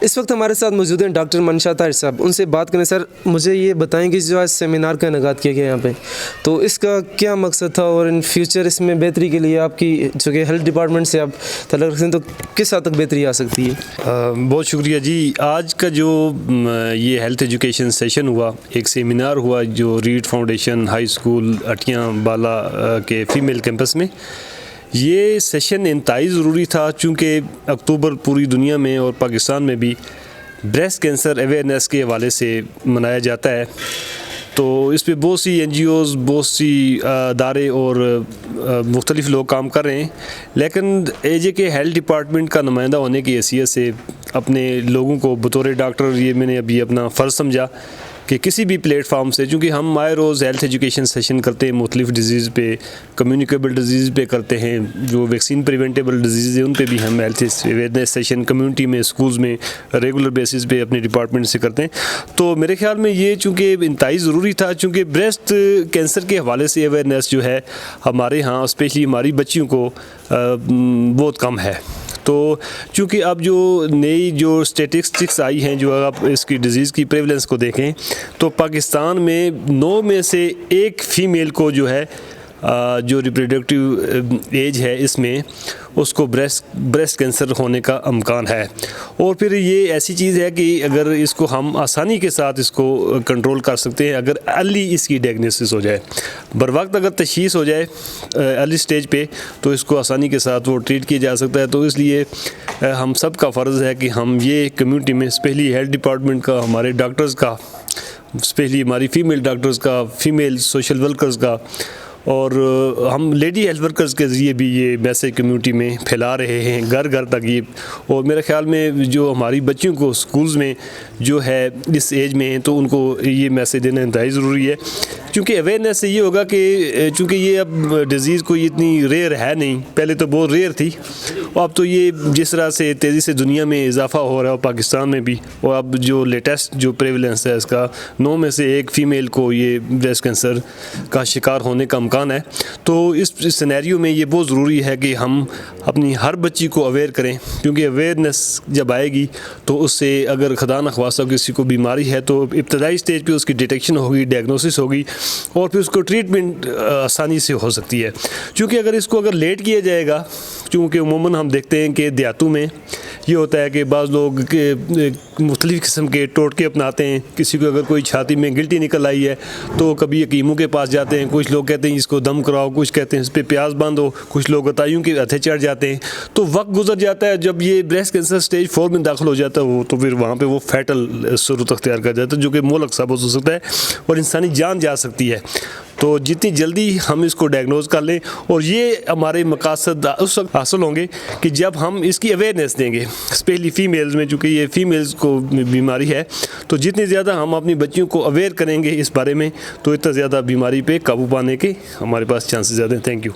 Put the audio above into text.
इस वक्त हमारे साथ मौजूद हैं डॉक्टर मनशा ताहिर साहब, उनसे बात करें। सर, मुझे ये बताएं कि जो आज सेमिनार का इनेकाद किया गया यहाँ पे, तो इसका क्या मकसद था और इन फ्यूचर इसमें बेहतरी के लिए आपकी जो कि हेल्थ डिपार्टमेंट से आप तल्लुक़ रखते हैं, तो किस हद तक बेहतरी आ सकती है? बहुत शुक्रिया जी। आज का जो ये हेल्थ एजुकेशन सेशन हुआ, एक सेमिनार हुआ जो रीड फाउंडेशन हाई स्कूल अटियाँ बाला के फ़ीमेल कैंपस में, ये सेशन इंतहाई ज़रूरी था चूँकि अक्टूबर पूरी दुनिया में और पाकिस्तान में भी ब्रेस्ट कैंसर अवेयरनेस के हवाले से मनाया जाता है। तो इस पे बहुत सी NGOs, बहुत सी अदारे और मुख्तलिफ़ लोग काम कर रहे हैं, लेकिन AJK हेल्थ डिपार्टमेंट का नुमाइंदा होने की हैसियत से अपने लोगों को बतौर डॉक्टर ये मैंने अभी अपना फ़र्ज़ समझा कि किसी भी प्लेटफार्म से, चूँकि हम आए रोज़ हेल्थ एजुकेशन सेशन करते हैं मुख्तलिफ़ डिजीज़ पे, कम्युनिकेबल डिजीज़ पे करते हैं, जो वैक्सीन प्रिवेंटेबल डिजीज़ है उन पे भी हम हेल्थ अवेयरनेस सेशन कम्युनिटी में, स्कूल्स में रेगुलर बेसिस पे अपने डिपार्टमेंट से करते हैं। तो मेरे ख्याल में ये चूँकि इंतहाई ज़रूरी था, चूँकि ब्रेस्ट कैंसर के हवाले से अवेयरनेस जो है हमारे यहाँ स्पेशली हमारी बच्चियों को बहुत कम है। तो चूँकि अब जो नई जो स्टेटिस्टिक्स आई हैं, जो आप इसकी डिज़ीज़ की प्रेवलेंस को देखें तो पाकिस्तान में 9 में से 1 फ़ीमेल को जो है जो रिप्रोडक्टिव एज है इसमें उसको ब्रेस्ट कैंसर होने का इम्कान है। और फिर ये ऐसी चीज़ है कि अगर इसको हम आसानी के साथ इसको कंट्रोल कर सकते हैं, अगर अर्ली इसकी डायग्नोसिस हो जाए, बर वक्त अगर तशख़ीस हो जाए अर्ली स्टेज पे, तो इसको आसानी के साथ वो ट्रीट किया जा सकता है। तो इसलिए हम सब का फ़र्ज़ है कि हम ये कम्युनिटी में स्पेशली हेल्थ डिपार्टमेंट का, हमारे डॉक्टर्स का, स्पेशली हमारी फ़ीमेल डॉक्टर्स का, फ़ीमेल सोशल वर्कर्स का, और हम लेडी हेल्थ वर्कर्स के ज़रिए भी ये मैसेज कम्युनिटी में फैला रहे हैं घर घर तक ये। और मेरे ख़्याल में जो हमारी बच्चियों को स्कूल्स में जो है इस एज में हैं, तो उनको ये मैसेज देना इंतहाई ज़रूरी है, क्योंकि अवेयरनेस से ये होगा कि चूँकि ये अब डिज़ीज़ कोई इतनी रेयर है नहीं, पहले तो बहुत रेयर थी, और अब तो ये जिस तरह से तेज़ी से दुनिया में इजाफ़ा हो रहा है और पाकिस्तान में भी, और अब जो लेटेस्ट जो प्रेवलेंस है इसका 9 में से 1 फ़ीमेल को ये ब्रेस्ट कैंसर का शिकार होने का इम्कान है। तो इस सिनेरियो में ये बहुत ज़रूरी है कि हम अपनी हर बच्ची को अवेयर करें, क्योंकि अवेयरनेस जब आएगी तो उससे अगर खुदा न ख्वास्ता किसी को बीमारी है तो इब्तदाई स्टेज पे उसकी डिटेक्शन होगी, डायग्नोसिस होगी, और फिर उसको ट्रीटमेंट आसानी से हो सकती है। क्योंकि अगर लेट किया जाएगा, क्योंकि उमूमन हम देखते हैं कि देहातों में ये होता है कि बाज़ लोग मुख्तलिफ़ किस्म के टोटके अपनाते हैं। किसी को अगर कोई छाती में गिल्टी निकल आई है तो कभी हकीमों के पास जाते हैं, कुछ लोग कहते हैं इसको दम कराओ, कुछ कहते हैं इस पर प्याज बांधो, कुछ लोग अताइयों के हथे चढ़ जाते हैं। तो वक्त गुजर जाता है, जब ये ब्रेस्ट कैंसर स्टेज 4 में दाखिल हो जाता है वो, तो फिर वहाँ पर वो फैटल सूरत अख्तियार कर जाता है, जो कि मोहलक साबित हो सकता है और इंसानी जान जा सकती है। तो जितनी जल्दी हम इसको डायग्नोज कर लें, और ये हमारे मकासद उस वक्त हासिल होंगे कि जब हम इसकी अवेयरनेस देंगे, स्पेशली फ़ीमेल्स में, चूँकि ये फ़ीमेल्स को बीमारी है, तो जितनी ज़्यादा हम अपनी बच्चियों को अवेयर करेंगे इस बारे में, तो इतना ज़्यादा बीमारी पे काबू पाने के हमारे पास चांसेस ज़्यादा हैं। Thank you.